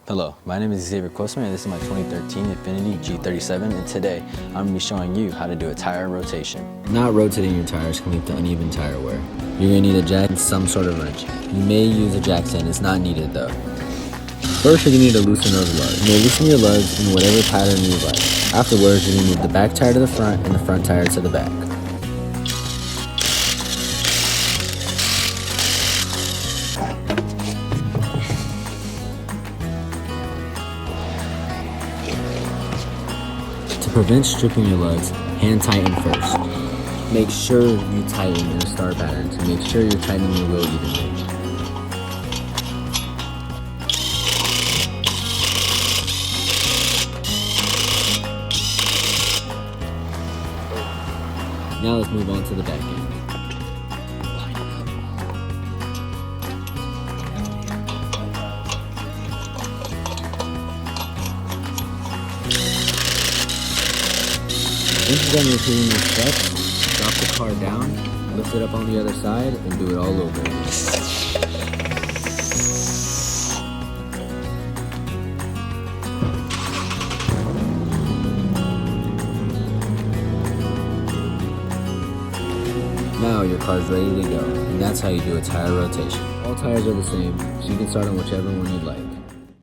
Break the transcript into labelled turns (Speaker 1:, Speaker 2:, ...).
Speaker 1: Hello, my name is Xavier Cosme and this is my 2013 Infiniti G37, and today I'm going to be showing you how to do a tire rotation. Not rotating your tires can lead to uneven tire wear. You're going to need a jack and some sort of wrench. You may use a jack stand, it's not needed though. First you're going to need to loosen those lugs. You may loosen your lugs in whatever pattern you like. Afterwards you're going to move the back tire to the front and the front tire to the back. To prevent stripping your lugs, hand tighten first. Make sure you tighten in a star pattern to make sure you're tightening your wheel evenly. Now let's move on to the back end. Once you're done repeating these steps, drop the car down, lift it up on the other side, and do it all over again. Now your car's ready to go, and that's how you do a tire rotation. All tires are the same, so you can start on whichever one you'd like.